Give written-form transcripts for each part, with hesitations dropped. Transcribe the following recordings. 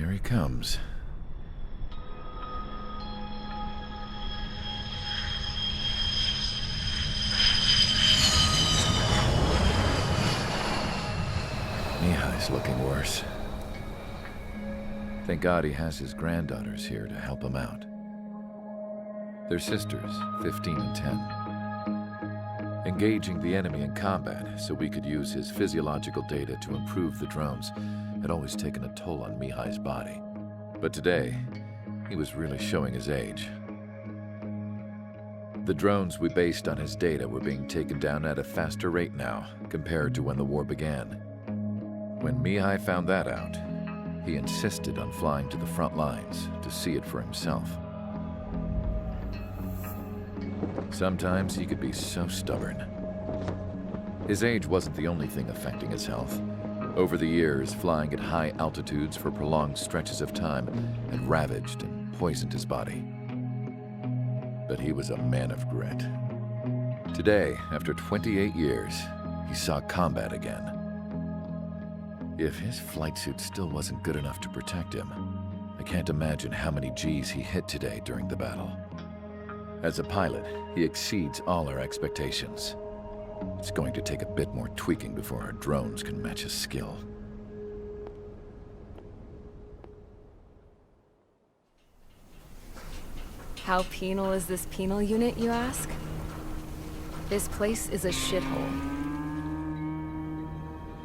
Here he comes. Mihai's looking worse. Thank God he has his granddaughters here to help him out. They're sisters, 15 and 10. Engaging the enemy in combat so we could use his physiological data to improve the drones had always taken a toll on Mihai's body. But today, he was really showing his age. The drones we based on his data were being taken down at a faster rate now compared to when the war began. When Mihai found that out, he insisted on flying to the front lines to see it for himself. Sometimes he could be so stubborn. His age wasn't the only thing affecting his health. Over the years, flying at high altitudes for prolonged stretches of time had ravaged and poisoned his body. But he was a man of grit. Today, after 28 years, he saw combat again. If his flight suit still wasn't good enough to protect him, I can't imagine how many Gs he hit today during the battle. As a pilot, he exceeds all our expectations. It's going to take a bit more tweaking before our drones can match his skill. How penal is this penal unit, you ask? This place is a shithole.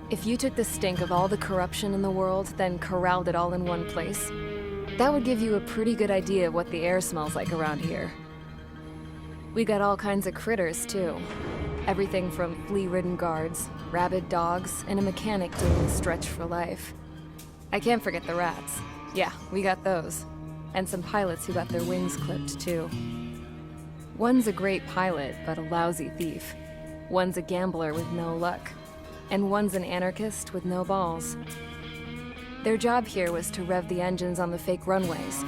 If you took the stink of all the corruption in the world, then corralled it all in one place, that would give you a pretty good idea of what the air smells like around here. We got all kinds of critters, too. Everything from flea-ridden guards, rabid dogs, and a mechanic doing the stretch for life. I can't forget the rats. Yeah, we got those. And some pilots who got their wings clipped, too. One's a great pilot, but a lousy thief. One's a gambler with no luck. And one's an anarchist with no balls. Their job here was to rev the engines on the fake runways.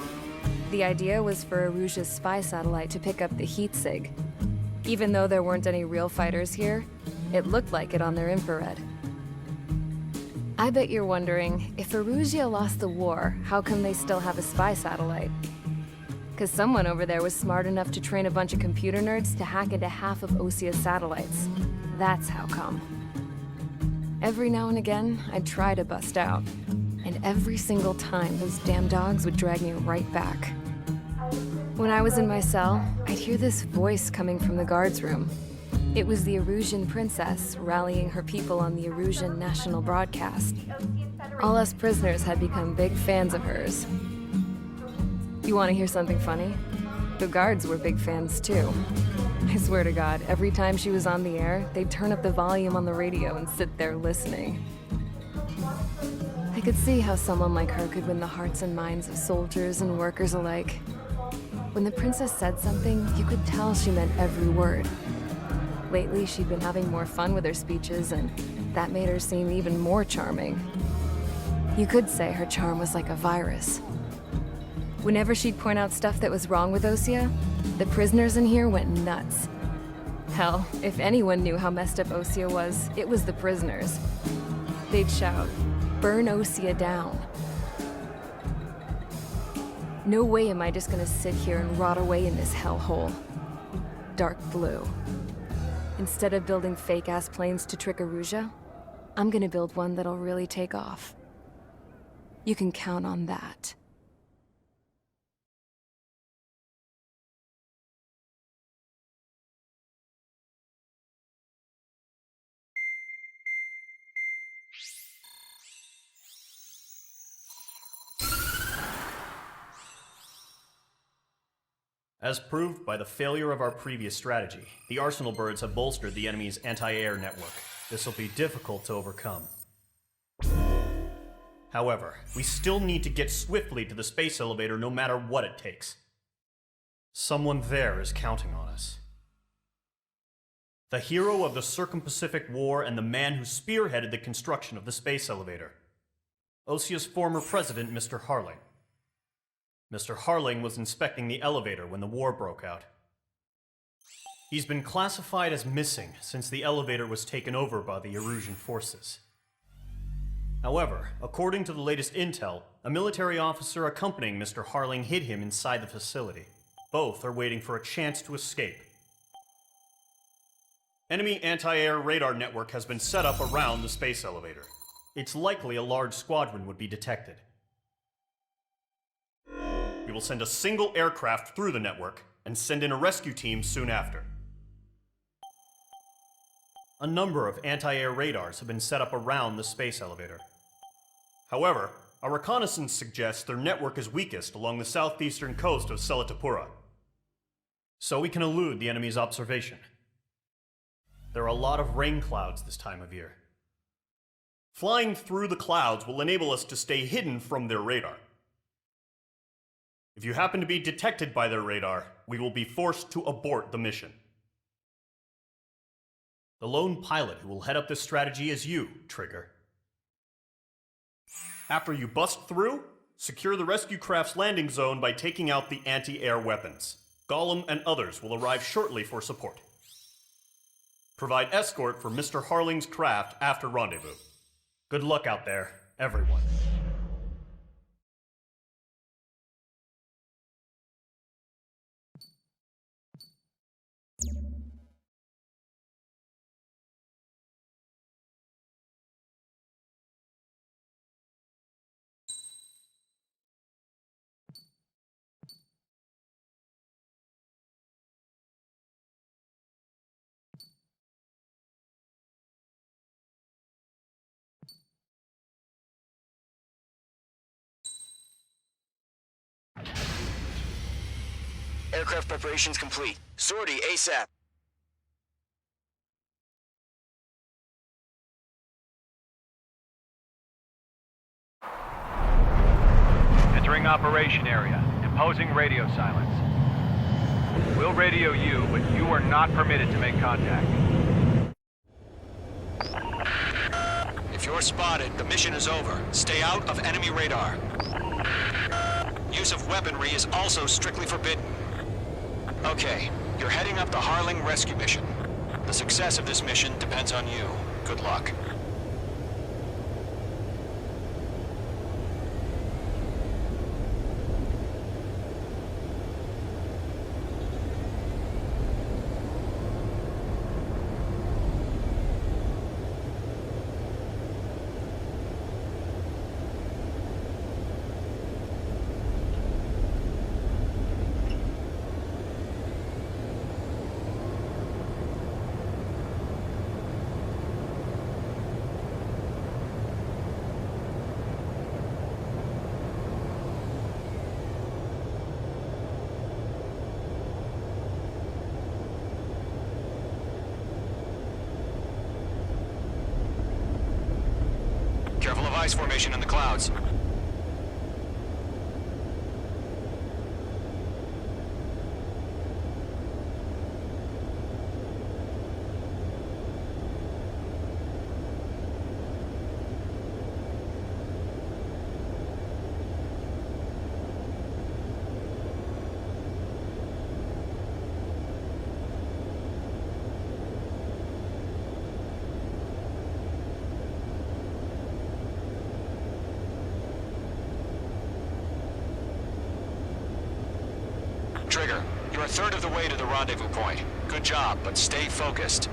The idea was for Aruja's spy satellite to pick up the heat sig. Even though there weren't any real fighters here, it looked like it on their infrared. I bet you're wondering, if Aruja lost the war, how come they still have a spy satellite? Because someone over there was smart enough to train a bunch of computer nerds to hack into half of Osia's satellites. That's how come. Every now and again, I'd try to bust out. And every single time, those damn dogs would drag me right back. When I was in my cell, I'd hear this voice coming from the guards room. It was the Arusian princess rallying her people on the Arusian national broadcast. All us prisoners had become big fans of hers. You want to hear something funny? The guards were big fans too. I swear to God, every time she was on the air, they'd turn up the volume on the radio and sit there listening. I could see how someone like her could win the hearts and minds of soldiers and workers alike. When the princess said something, you could tell she meant every word. Lately, she'd been having more fun with her speeches, and that made her seem even more charming. You could say her charm was like a virus. Whenever she'd point out stuff that was wrong with Osia, the prisoners in here went nuts. Hell, if anyone knew how messed up Osia was, it was the prisoners. They'd shout, "Burn Osia down." No way am I just gonna sit here and rot away in this hellhole. Dark blue. Instead of building fake-ass planes to trick Aruja, I'm gonna build one that'll really take off. You can count on that. As proved by the failure of our previous strategy, the Arsenal birds have bolstered the enemy's anti-air network. This will be difficult to overcome. However, we still need to get swiftly to the space elevator no matter what it takes. Someone there is counting on us. The hero of the Circum-Pacific War and the man who spearheaded the construction of the space elevator. Osia's former president, Mr. Harling. Mr. Harling was inspecting the elevator when the war broke out. He's been classified as missing since the elevator was taken over by the Erusian forces. However, according to the latest intel, a military officer accompanying Mr. Harling hid him inside the facility. Both are waiting for a chance to escape. Enemy anti-air radar network has been set up around the space elevator. It's likely a large squadron would be detected. We will send a single aircraft through the network and send in a rescue team soon after. A number of anti-air radars have been set up around the space elevator. However, our reconnaissance suggests their network is weakest along the southeastern coast of Selatapura, so we can elude the enemy's observation. There are a lot of rain clouds this time of year. Flying through the clouds will enable us to stay hidden from their radar. If you happen to be detected by their radar, we will be forced to abort the mission. The lone pilot who will head up this strategy is you, Trigger. After you bust through, secure the rescue craft's landing zone by taking out the anti-air weapons. Gollum and others will arrive shortly for support. Provide escort for Mr. Harling's craft after rendezvous. Good luck out there, everyone. Aircraft preparations complete. Sortie ASAP. Entering operation area. Imposing radio silence. We'll radio you, but you are not permitted to make contact. If you're spotted, the mission is over. Stay out of enemy radar. Use of weaponry is also strictly forbidden. Okay, you're heading up the Harling rescue mission. The success of this mission depends on you. Good luck. Careful of ice formation in the clouds. Trigger, you're a third of the way to the rendezvous point. Good job, but stay focused.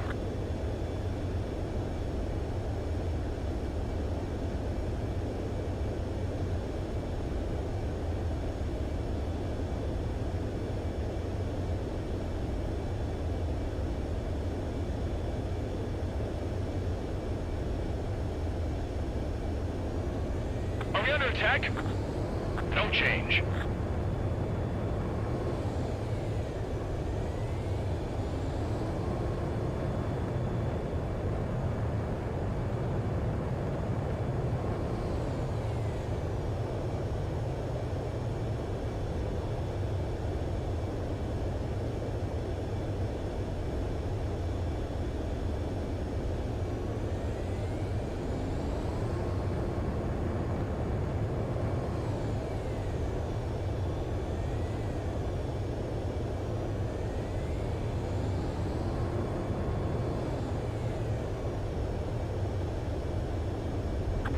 Are we under attack? No change.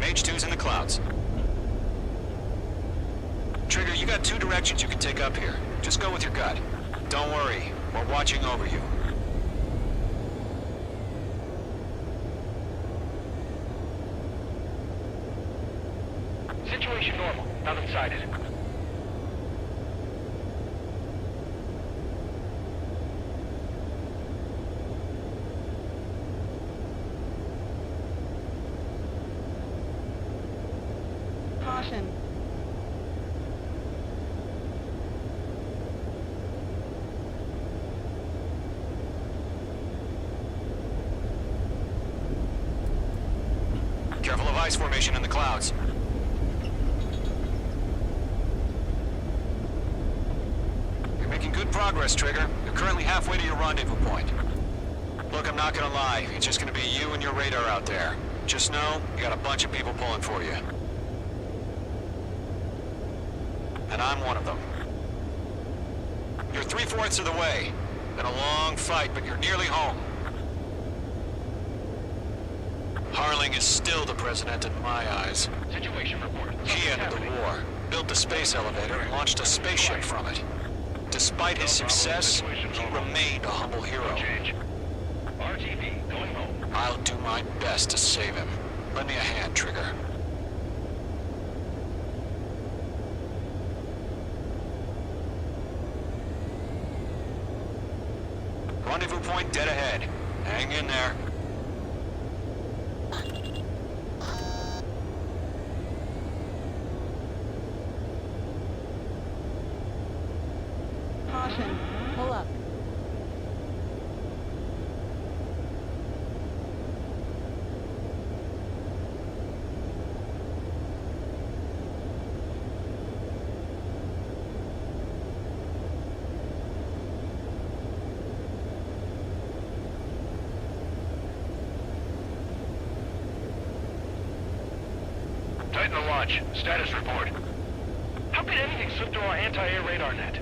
Mage 2's in the clouds. Trigger, you got 2 directions you can take up here. Just go with your gut. Don't worry, we're watching over you. Situation normal. Nothing sighted. Caution. Careful of ice formation in the clouds. You're making good progress, Trigger. You're currently halfway to your rendezvous point. Look, I'm not gonna lie. It's just gonna be you and your radar out there. Just know, you got a bunch of people pulling for you. And I'm one of them. You're 3/4 of the way. Been a long fight, but you're nearly home. Harling is still the president in my eyes. Situation report. He ended the war, built the space elevator, and launched a spaceship from it. Despite his success, he remained a humble hero. Change. RTV, going home. I'll do my best to save him. Lend me a hand, Trigger. Rendezvous point dead ahead. Hang in there. Caution. Pull up. Tighten the launch. Status report. How could anything slip through our anti-air radar net?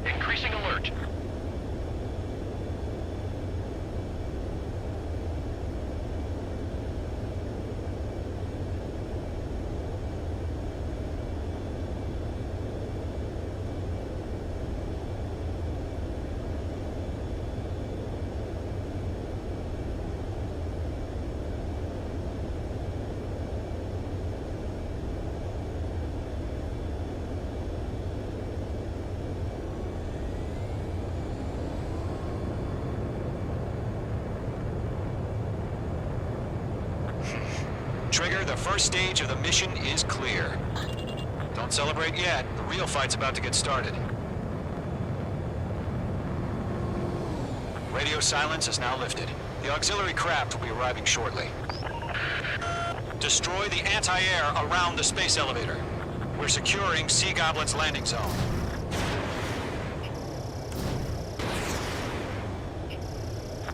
Increasing alert. Trigger, the first stage of the mission is clear. Don't celebrate yet. The real fight's about to get started. Radio silence is now lifted. The auxiliary craft will be arriving shortly. Destroy the anti-air around the space elevator. We're securing Sea Goblin's landing zone.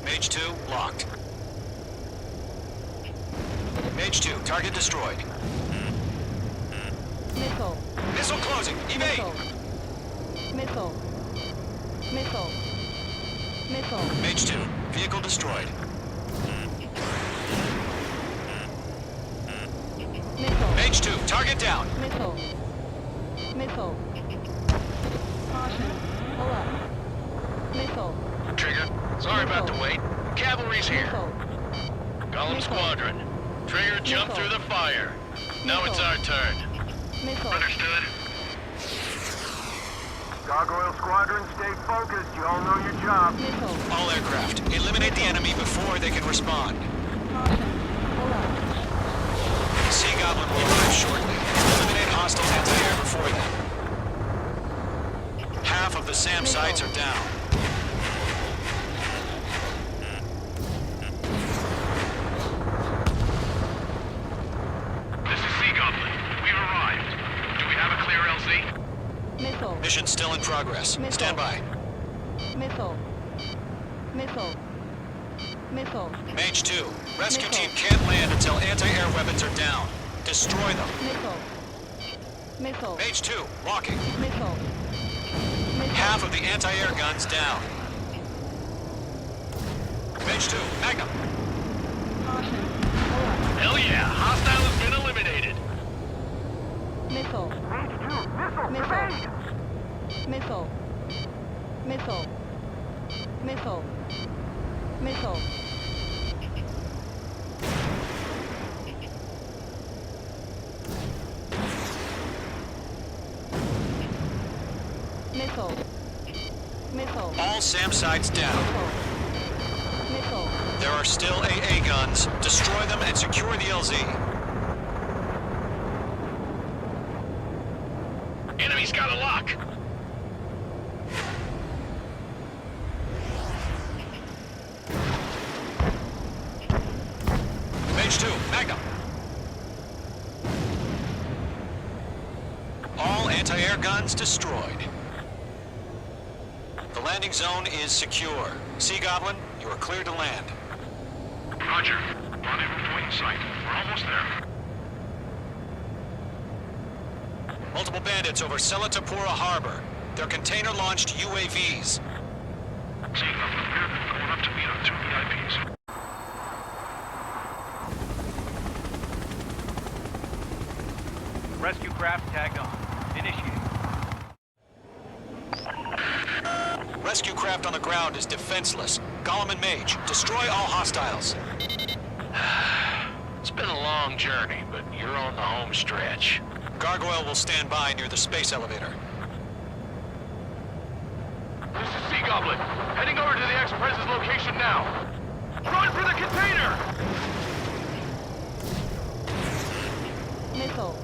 Mage 2, locked. Mage 2, target destroyed. Missile. Missile closing, evade! Missile. Missile. Missile. Mage 2, vehicle destroyed. Missile. Mage 2, target down. Missile. Missile. Caution. Pull up. Missile. Trigger, sorry about the wait. Cavalry's here. Missile. Golem Missile. Squadron. Trigger jumped Missile. through the fire. Now it's Missile. our turn. Missile. Understood. Gargoyle Squadron, stay focused. You all know your job. Missile. All aircraft, eliminate the enemy before they can respond. Caution. Pull up. Sea Goblin will arrive shortly. Eliminate hostile anti-air before them. Half of the SAM sites are down. This is Sea Goblin. We've arrived. Do we have a clear LZ? Missile. Mission still in progress. Missile. Stand by. Missile. Missile. Missile. Mage 2, rescue Missile. team can't land until anti-air weapons are down. Destroy them. Missile. Missile. Mage 2, locking. Missile. Missile. Half of the anti-air guns down. Mage 2, Magnum. Caution. Pull up. Hell yeah! Hostile has been Missile. Missile. All SAM sites down. Missile. There are still AA guns. Destroy them and secure the LZ. Enemy's got a lock. Mage 2, Magnum. All anti-air guns destroyed. The landing zone is secure. Sea Goblin, you are cleared to land. Roger. Rendezvous point in sight. We're almost there. Multiple bandits over Selatapura Harbor. They're container-launched UAVs. See, I'm going up to meet on 2 VIPs. Rescue craft tagged on. Initiate. Rescue craft on the ground is defenseless. Gollum and Mage, destroy all hostiles. It's been a long journey, but you're on the home stretch. Gargoyle will stand by near the space elevator. This is Sea Goblin. Heading over to the Express's location now. Run for the container! Missile.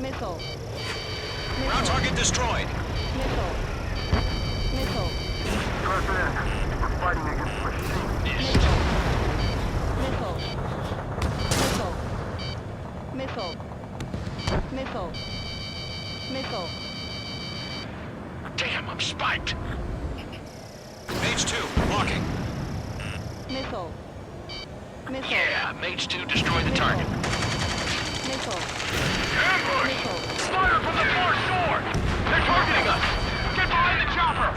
Missile. Ground target destroyed. Missile. Missile. President, we're fighting against machines. Missile. Missile. Missile. Missile. Missile. Damn, I'm spiked. Mage 2, walking. Missile. Missile. Yeah, Mage 2 destroy the target. Missile. Ambush! Missile. Fire from the far shore! They're targeting us! Get behind the chopper!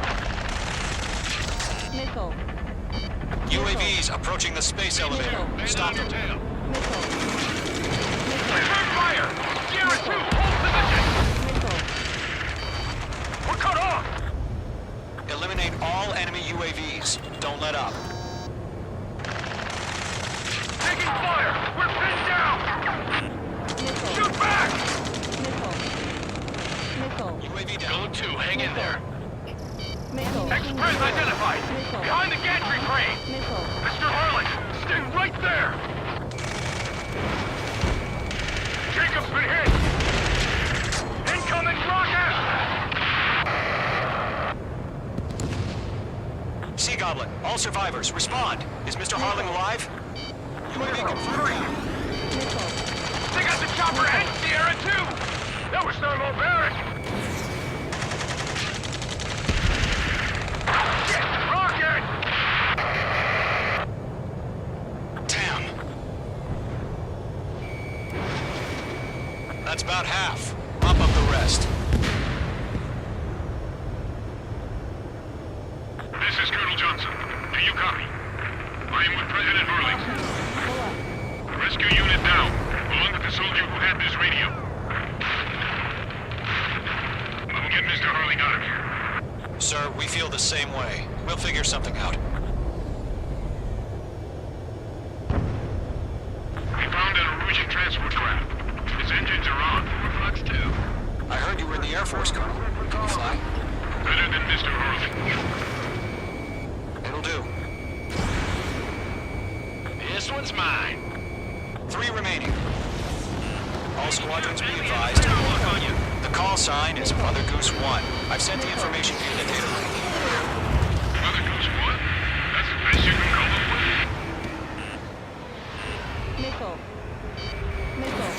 Missile. UAVs approaching the space elevator. Stop them. Missile. Return fire! Sierra 2, hold position! Missile. We're cut off! Eliminate all enemy UAVs. Don't let up. Taking fire! We're pinned down! Missile. Shoot back! Missile. Missile. UAV down. Go 2, hang in there. Missile. Express identified! Missile. Behind the gantry crane! Missile. Mr. Harlan, stay right there! Jacob's been hit! Incoming rocket! Sea Goblin, all survivors, respond. Is Mr. Harling alive? UAV confirmed. Missile. They got the chopper and Sierra 2! That was thermobaric! Rocket! Damn. That's about half. Mop up the rest. This is Colonel Johnson. Do you copy? I am with President Harling. Rescue unit down, along with the soldier who had this radio. We'll get Mr. Harling out of here. Sir, we feel the same way. We'll figure something out. We found an Norwegian transport craft. Its engines are on. Reflex too. I heard you were in the Air Force, Colonel. Can you fly? Better than Mr. Harling. It'll do. This one's mine. 3 remaining. All squadrons be advised. The call sign is Mother Goose 1. I've sent the information via the data link. Mother Goose 1? That's the best you can come up with? Missile. Missile.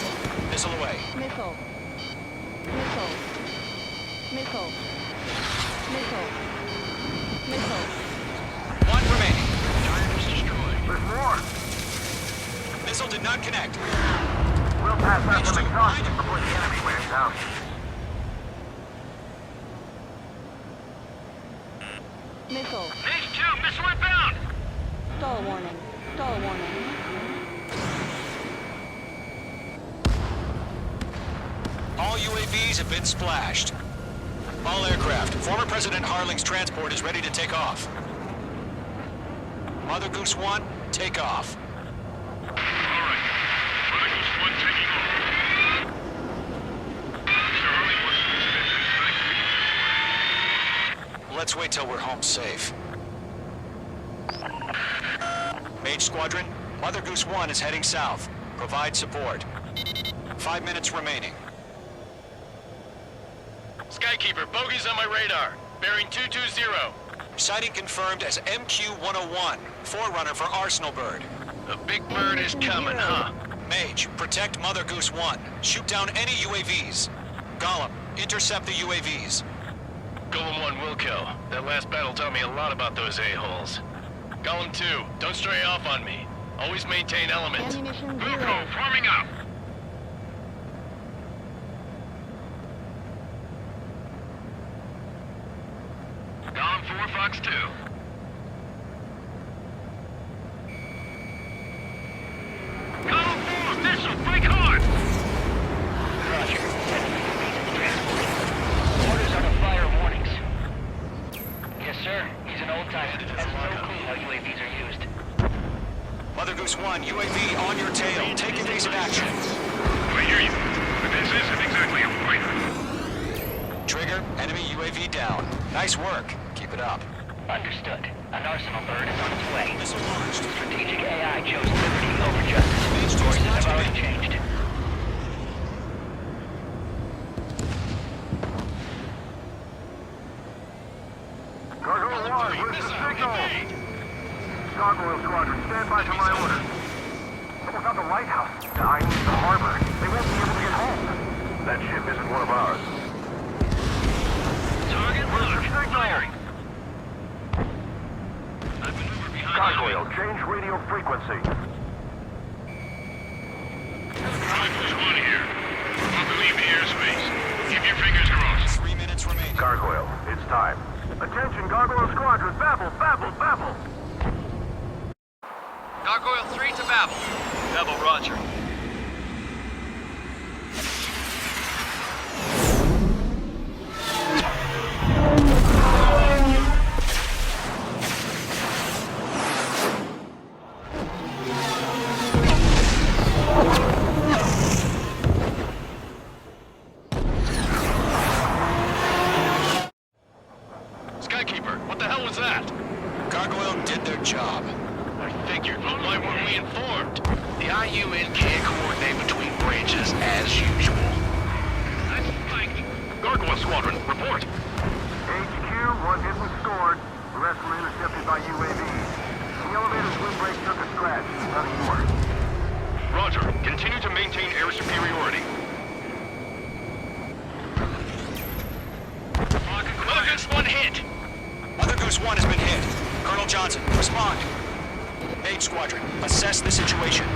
Missile away. Missile. Missile. Missile. Missile. Missile. 1 remaining. Target was destroyed. There's more. Missile did not connect. We'll pass out some exhaust before the enemy wears out. Missile. Mage 2, missile inbound! Stall warning. Stall warning. All UAVs have been splashed. All aircraft. Former President Harling's transport is ready to take off. Mother Goose 1, take off. All right. Mother Goose 1 taking off. Mr. Harling was suspended 9 feet. Let's wait till we're home safe. Mage Squadron, Mother Goose 1 is heading south. Provide support. 5 minutes remaining. Skykeeper, bogey's on my radar. Bearing 220. Sighting confirmed as MQ-101, forerunner for Arsenal Bird. The big bird is coming, huh? Mage, protect Mother Goose 1. Shoot down any UAVs. Gollum, intercept the UAVs. Golem 1 will kill. That last battle taught me a lot about those a-holes. Golem 2, don't stray off on me. Always maintain element. Ammunition Wilco, 0. forming up. Golem 4, Fox 2. Golem 4, missile, break hard! Roger. Orders are to fire warnings. Yes, sir. He's an old-timer. Has no clue how UAVs are used. Mother Goose 1, UAV on your tail. Take evasive action. I hear you, but this isn't exactly a fighter. Trigger, enemy UAV down. Nice work. Keep it up. Understood. An Arsenal Bird is on its way. Missile launched. Strategic AI chose liberty over justice. Courses have already changed. Gargoyle 1, where's the signal? Gargoyle Squadron, stand by for my orders. Someone's on the Lighthouse. I need the harbor. They won't be able to get home. That ship isn't one of ours. Target Where's the locked. signal? Firing. I maneuver behind Gargoyle, change radio frequency. Rifles 1 here. About to leave the airspace. Keep your fingers crossed. 3 minutes remaining. Gargoyle, it's time. Attention, Gargoyle Squadron, babble, babble, babble. Gargoyle 3 to Babel. Babel, roger. Skykeeper, what the hell was that? Gargoyle did their job. I figured, but why weren't we informed? The IUN can't coordinate between branches as usual. That's spiked. Gargoyle Squadron, report. HQ, one hit was scored. The rest were intercepted by UAVs. The elevator's windbreak took a scratch. Nothing more. Roger. Continue to maintain air superiority. Mother Goose 1 hit! Mother Goose 1 has been hit. Colonel Johnson, respond. Mage Squadron, assess the situation.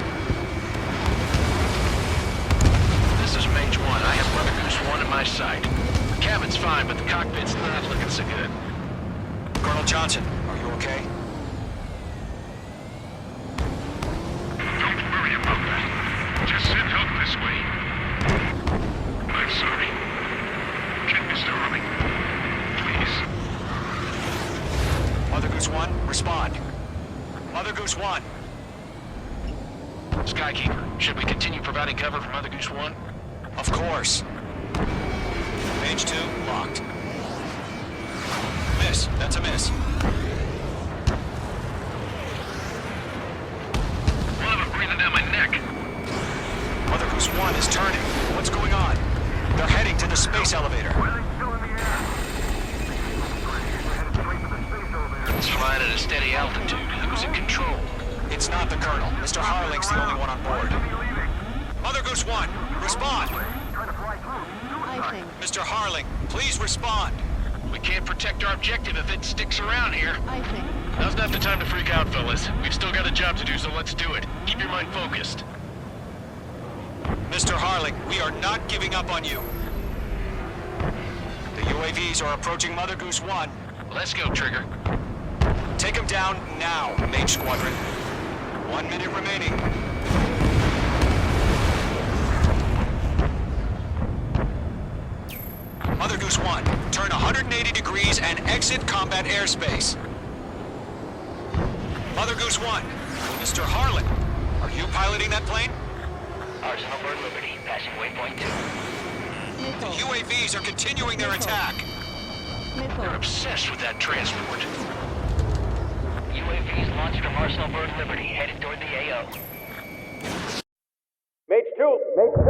This is Mage 1. I have Mother Goose 1 in my sight. The cabin's fine, but the cockpit's not looking so good. Colonel Johnson, are you okay? Don't worry about that. Just send help this way. I'm sorry. Get Mr. Harling. Please. Mother Goose 1, respond. Mother Goose 1. Skykeeper, should we continue providing cover for Mother Goose 1? Of course. Mage 2, locked. Miss, that's a miss. One of them breathing down my neck. Mother Goose 1 is turning. What's going on? They're heading to the space elevator. Why are they still in the air? We're headed straight for the space elevator. It's flying at a steady altitude. Who's in control? It's not the Colonel. Mr. Harling's the only one on board. Why are they leaving? Mother Goose 1, respond. Trying to fly through. Icing. Mr. Harling, please respond. We can't protect our objective if it sticks around here. Icing. Now's not the time to freak out, fellas. We've still got a job to do, so let's do it. Keep your mind focused. Mr. Harling, we are not giving up on you. The UAVs are approaching Mother Goose 1. Let's go, Trigger. Take them down now, Mage Squadron. 1 minute remaining. Mother Goose 1, turn 180 degrees and exit combat airspace. Mother Goose 1, Mr. Harlan, are you piloting that plane? Arsenal Bird Liberty, passing waypoint 2. The UAVs are continuing their attack. Missile. Obsessed with that transport. UAVs launched from Arsenal Bird Liberty, headed toward the AO. Mage 2! Mage 2!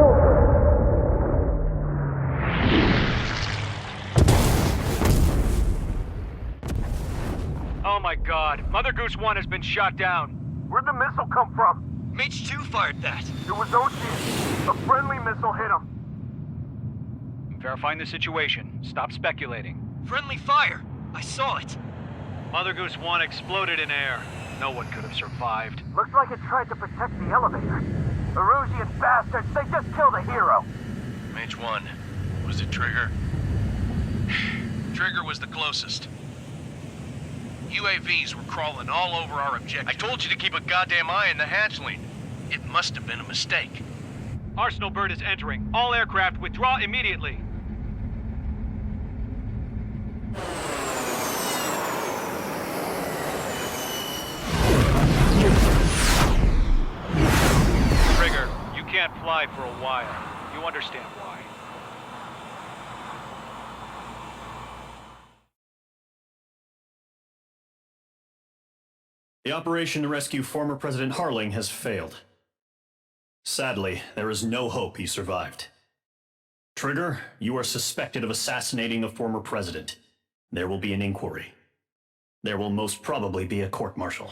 Oh my god, Mother Goose 1 has been shot down. Where'd the missile come from? Mage 2 fired that. It was Ocean. A friendly missile hit him. I'm verifying the situation. Stop speculating. Friendly fire. I saw it. Mother Goose 1 exploded in air. No one could have survived. Looks like it tried to protect the elevator. Erusian bastards, they just killed a hero. Mage 1. Was it Trigger? Trigger was the closest. UAVs were crawling all over our objective. I told you to keep a goddamn eye on the hatchling. It must have been a mistake. Arsenal Bird is entering. All aircraft withdraw immediately. Trigger, you can't fly for a while. You understand why. The operation to rescue former President Harling has failed. Sadly, there is no hope he survived. Trigger, you are suspected of assassinating the former president. There will be an inquiry. There will most probably be a court-martial.